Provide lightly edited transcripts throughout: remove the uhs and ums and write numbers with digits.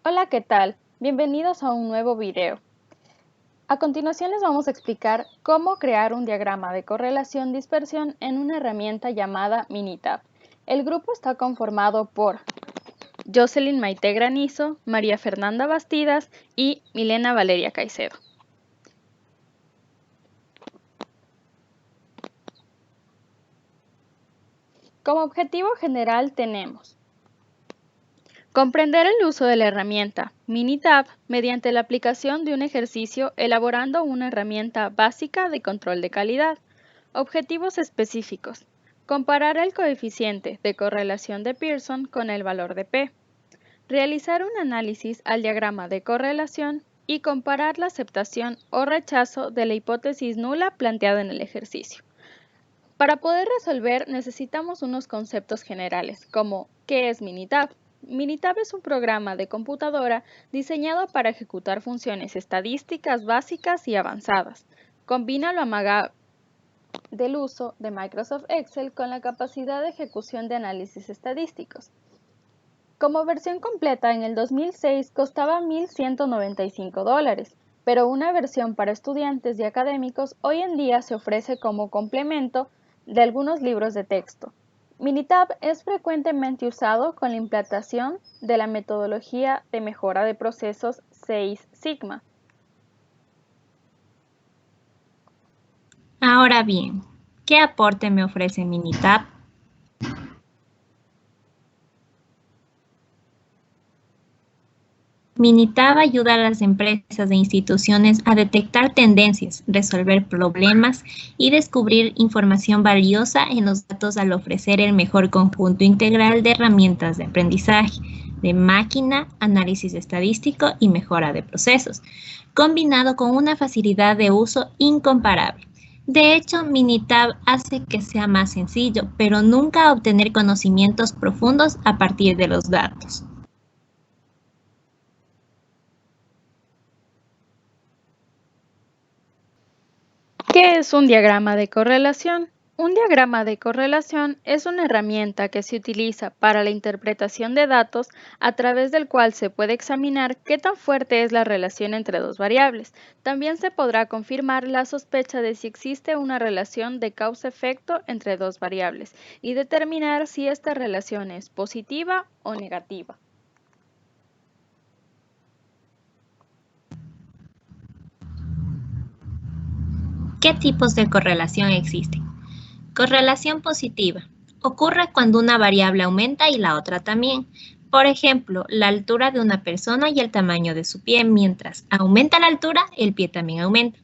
Hola, ¿qué tal? Bienvenidos a un nuevo video. A continuación les vamos a explicar cómo crear un diagrama de correlación-dispersión en una herramienta llamada Minitab. El grupo está conformado por Jocelyn Maite Granizo, María Fernanda Bastidas y Milena Valeria Caicedo. Como objetivo general tenemos comprender el uso de la herramienta Minitab mediante la aplicación de un ejercicio elaborando una herramienta básica de control de calidad. Objetivos específicos. Comparar el coeficiente de correlación de Pearson con el valor de P. Realizar un análisis al diagrama de correlación y comparar la aceptación o rechazo de la hipótesis nula planteada en el ejercicio. Para poder resolver necesitamos unos conceptos generales, como ¿qué es Minitab? Minitab es un programa de computadora diseñado para ejecutar funciones estadísticas básicas y avanzadas. Combina lo amagable del uso de Microsoft Excel con la capacidad de ejecución de análisis estadísticos. Como versión completa en el 2006 costaba $1,195, pero una versión para estudiantes y académicos hoy en día se ofrece como complemento de algunos libros de texto. Minitab es frecuentemente usado con la implantación de la metodología de mejora de procesos Six Sigma. Ahora bien, ¿qué aporte me ofrece Minitab? Minitab ayuda a las empresas e instituciones a detectar tendencias, resolver problemas y descubrir información valiosa en los datos al ofrecer el mejor conjunto integral de herramientas de aprendizaje, de máquina, análisis estadístico y mejora de procesos, combinado con una facilidad de uso incomparable. De hecho, Minitab hace que sea más sencillo, pero nunca obtener conocimientos profundos a partir de los datos. ¿Qué es un diagrama de correlación? Un diagrama de correlación es una herramienta que se utiliza para la interpretación de datos a través del cual se puede examinar qué tan fuerte es la relación entre dos variables. También se podrá confirmar la sospecha de si existe una relación de causa-efecto entre dos variables y determinar si esta relación es positiva o negativa. ¿Qué tipos de correlación existen? Correlación positiva. Ocurre cuando una variable aumenta y la otra también. Por ejemplo, la altura de una persona y el tamaño de su pie. Mientras aumenta la altura, el pie también aumenta.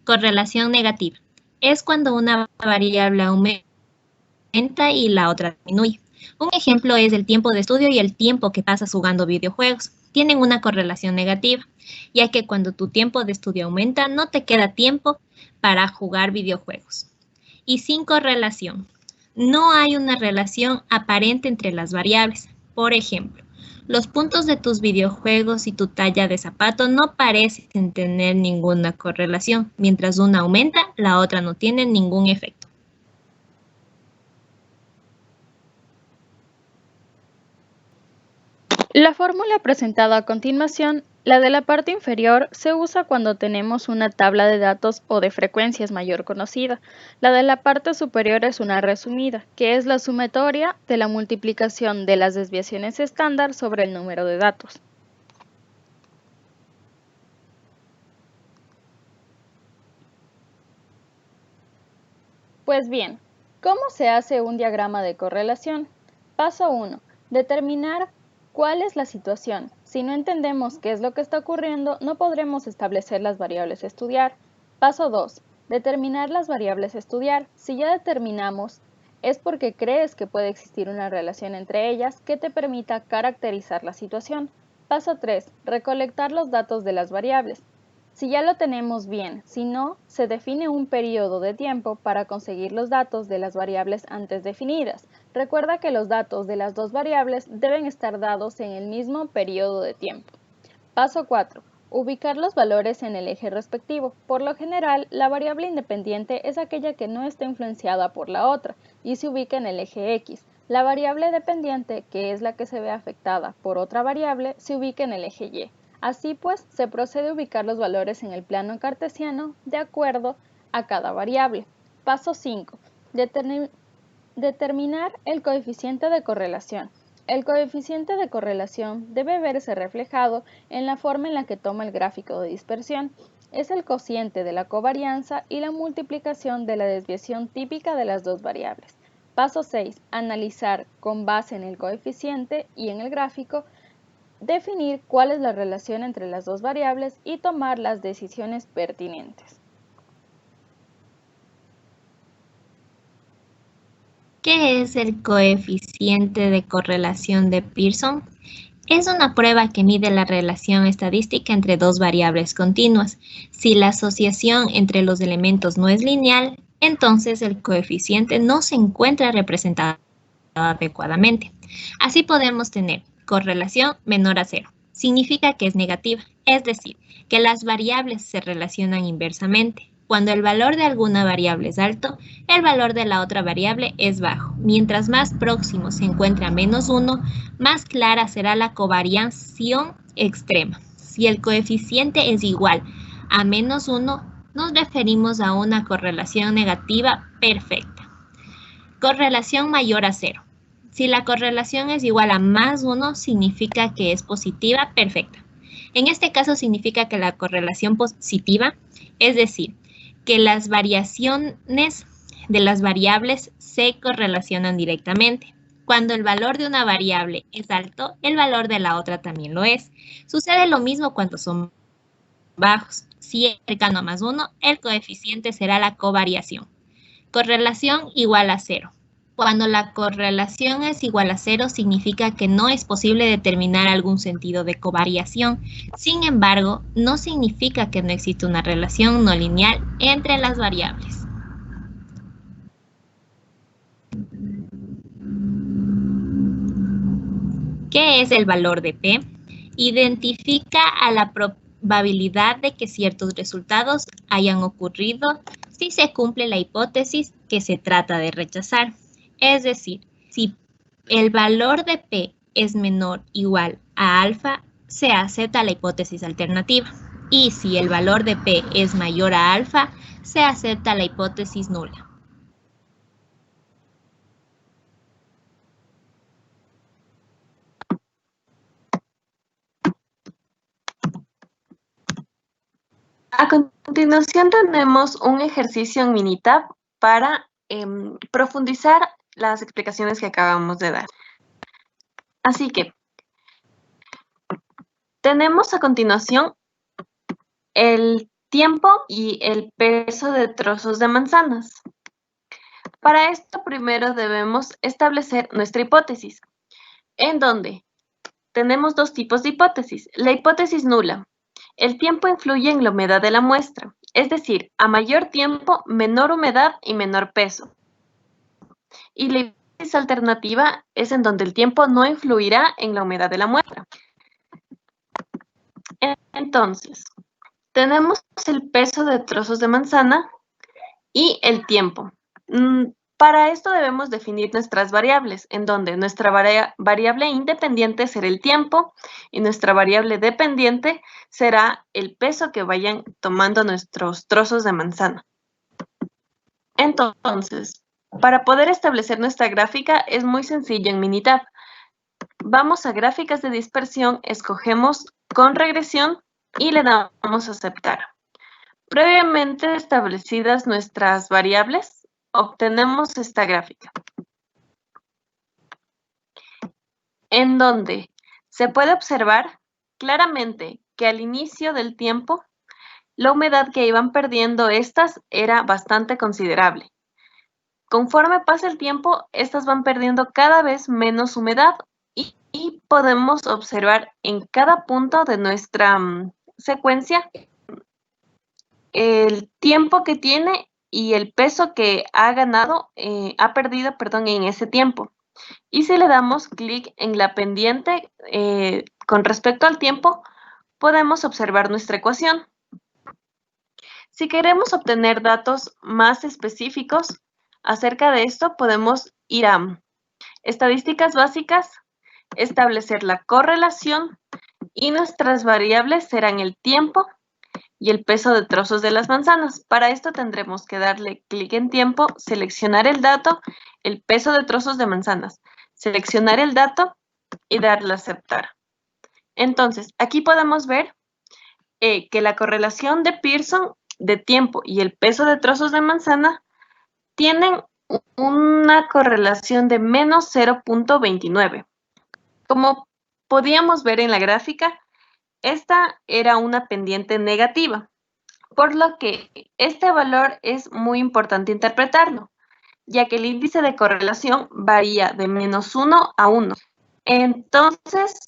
Correlación negativa. Es cuando una variable aumenta y la otra disminuye. Un ejemplo es el tiempo de estudio y el tiempo que pasas jugando videojuegos. Tienen una correlación negativa, ya que cuando tu tiempo de estudio aumenta, no te queda tiempo para jugar videojuegos. Y sin correlación. No hay una relación aparente entre las variables. Por ejemplo, los puntos de tus videojuegos y tu talla de zapato no parecen tener ninguna correlación. Mientras una aumenta, la otra no tiene ningún efecto. La fórmula presentada a continuación, la de la parte inferior, se usa cuando tenemos una tabla de datos o de frecuencias mayor conocida. La de la parte superior es una resumida, que es la sumatoria de la multiplicación de las desviaciones estándar sobre el número de datos. Pues bien, ¿cómo se hace un diagrama de correlación? Paso 1. Determinar cuál es la situación. Si no entendemos qué es lo que está ocurriendo, no podremos establecer las variables a estudiar. Paso 2. Determinar las variables a estudiar. Si ya determinamos, es porque crees que puede existir una relación entre ellas que te permita caracterizar la situación. Paso 3. Recolectar los datos de las variables. Si ya lo tenemos bien, si no, se define un periodo de tiempo para conseguir los datos de las variables antes definidas. Recuerda que los datos de las dos variables deben estar dados en el mismo periodo de tiempo. Paso 4. Ubicar los valores en el eje respectivo. Por lo general, la variable independiente es aquella que no está influenciada por la otra y se ubica en el eje X. La variable dependiente, que es la que se ve afectada por otra variable, se ubica en el eje Y. Así pues, se procede a ubicar los valores en el plano cartesiano de acuerdo a cada variable. Paso 5. Determinar el coeficiente de correlación. El coeficiente de correlación debe verse reflejado en la forma en la que toma el gráfico de dispersión. Es el cociente de la covarianza y la multiplicación de la desviación típica de las dos variables. Paso 6. Analizar con base en el coeficiente y en el gráfico, definir cuál es la relación entre las dos variables y tomar las decisiones pertinentes. ¿Qué es el coeficiente de correlación de Pearson? Es una prueba que mide la relación estadística entre dos variables continuas. Si la asociación entre los elementos no es lineal, entonces el coeficiente no se encuentra representado adecuadamente. Así podemos tener correlación menor a cero. Significa que es negativa, es decir, que las variables se relacionan inversamente. Cuando el valor de alguna variable es alto, el valor de la otra variable es bajo. Mientras más próximo se encuentre a -1, más clara será la covariación extrema. Si el coeficiente es igual a -1, nos referimos a una correlación negativa perfecta. Correlación mayor a 0. Si la correlación es igual a +1, significa que es positiva perfecta. En este caso significa que la correlación positiva, es decir, que las variaciones de las variables se correlacionan directamente. Cuando el valor de una variable es alto, el valor de la otra también lo es. Sucede lo mismo cuando son bajos. Si es cercano a +1, el coeficiente será la covariación. Correlación igual a 0. Cuando la correlación es igual a 0, significa que no es posible determinar algún sentido de covariación. Sin embargo, no significa que no existe una relación no lineal entre las variables. ¿Qué es el valor de P? Identifica a la probabilidad de que ciertos resultados hayan ocurrido si se cumple la hipótesis que se trata de rechazar. Es decir, si el valor de P es menor o igual a alfa, se acepta la hipótesis alternativa. Y si el valor de P es mayor a alfa, se acepta la hipótesis nula. A continuación tenemos un ejercicio en Minitab para profundizar las explicaciones que acabamos de dar. Así que tenemos a continuación el tiempo y el peso de trozos de manzanas. Para esto primero debemos establecer nuestra hipótesis, en donde tenemos dos tipos de hipótesis. La hipótesis nula. El tiempo influye en la humedad de la muestra, es decir, a mayor tiempo, menor humedad y menor peso. Y la hipótesis alternativa es en donde el tiempo no influirá en la humedad de la muestra. Entonces, tenemos el peso de trozos de manzana y el tiempo. Para esto debemos definir nuestras variables, en donde nuestra variable independiente será el tiempo y nuestra variable dependiente será el peso que vayan tomando nuestros trozos de manzana. Entonces, para poder establecer nuestra gráfica es muy sencillo en Minitab. Vamos a gráficas de dispersión, escogemos con regresión y le damos a aceptar. Previamente establecidas nuestras variables, obtenemos esta gráfica, en donde se puede observar claramente que al inicio del tiempo, la humedad que iban perdiendo estas era bastante considerable. Conforme pasa el tiempo, estas van perdiendo cada vez menos humedad y podemos observar en cada punto de nuestra secuencia el tiempo que tiene y el peso que ha perdido en ese tiempo. Y si le damos clic en la pendiente con respecto al tiempo, podemos observar nuestra ecuación. Si queremos obtener datos más específicos acerca de esto, podemos ir a estadísticas básicas, establecer la correlación y nuestras variables serán el tiempo y el peso de trozos de las manzanas. Para esto tendremos que darle clic en tiempo, seleccionar el dato, el peso de trozos de manzanas, seleccionar el dato y darle a aceptar. Entonces, aquí podemos ver que la correlación de Pearson de tiempo y el peso de trozos de manzana tienen una correlación de menos 0.29. Como podíamos ver en la gráfica, esta era una pendiente negativa, por lo que este valor es muy importante interpretarlo, ya que el índice de correlación varía de menos 1 a 1. Entonces,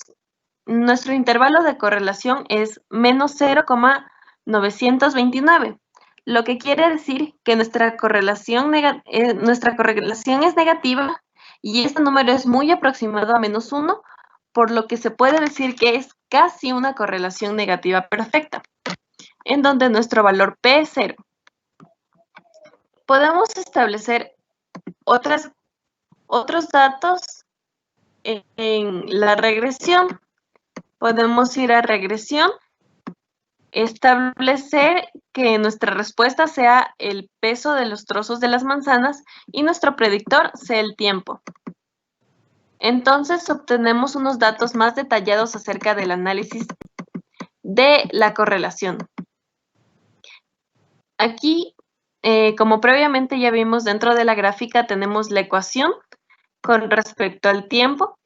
nuestro intervalo de correlación es menos 0,929, lo que quiere decir que nuestra correlación es negativa y este número es muy aproximado a menos 1, por lo que se puede decir que es casi una correlación negativa perfecta, en donde nuestro valor P es 0. Podemos establecer otros datos en la regresión. Podemos ir a regresión, establecer que nuestra respuesta sea el peso de los trozos de las manzanas y nuestro predictor sea el tiempo. Entonces obtenemos unos datos más detallados acerca del análisis de la correlación. Aquí, como previamente ya vimos dentro de la gráfica, tenemos la ecuación con respecto al tiempo.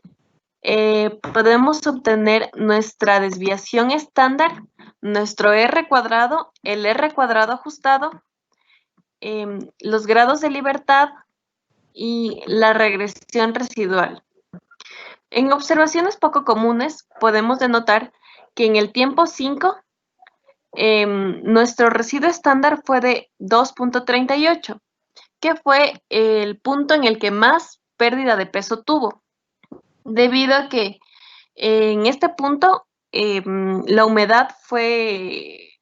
Podemos obtener nuestra desviación estándar, nuestro R cuadrado, el R cuadrado ajustado, los grados de libertad y la regresión residual. En observaciones poco comunes podemos denotar que en el tiempo 5 nuestro residuo estándar fue de 2.38, que fue el punto en el que más pérdida de peso tuvo, debido a que en este punto la humedad fue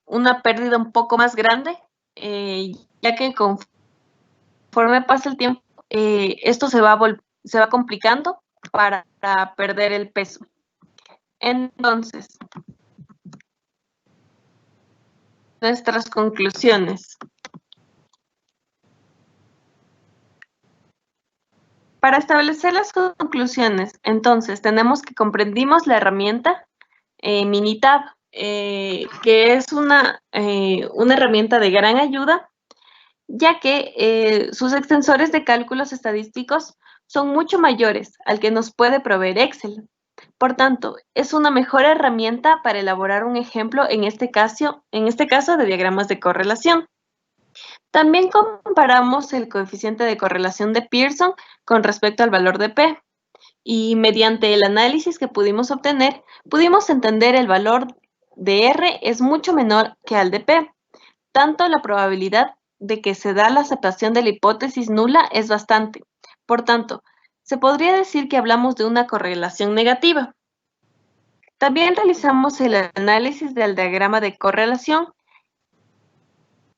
una pérdida un poco más grande, ya que conforme pasa el tiempo, esto se va complicando para perder el peso. Entonces, nuestras conclusiones. Para establecer las conclusiones, entonces, tenemos que comprendimos la herramienta Minitab, que es una herramienta de gran ayuda, ya que sus extensores de cálculos estadísticos son mucho mayores al que nos puede proveer Excel. Por tanto, es una mejor herramienta para elaborar un ejemplo, en este caso de diagramas de correlación. También comparamos el coeficiente de correlación de Pearson con respecto al valor de P, y mediante el análisis que pudimos obtener, pudimos entender el valor de R es mucho menor que al de P. Tanto la probabilidad de que se da la aceptación de la hipótesis nula es bastante. Por tanto, se podría decir que hablamos de una correlación negativa. También realizamos el análisis del diagrama de correlación,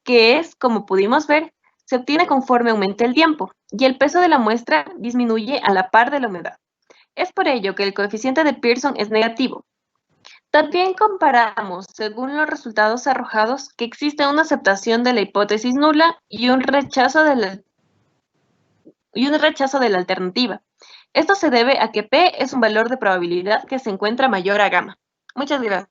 que es, como pudimos ver, se obtiene conforme aumenta el tiempo y el peso de la muestra disminuye a la par de la humedad. Es por ello que el coeficiente de Pearson es negativo. También comparamos, según los resultados arrojados, que existe una aceptación de la hipótesis nula y un rechazo de la alternativa. Esto se debe a que P es un valor de probabilidad que se encuentra mayor a gamma. Muchas gracias.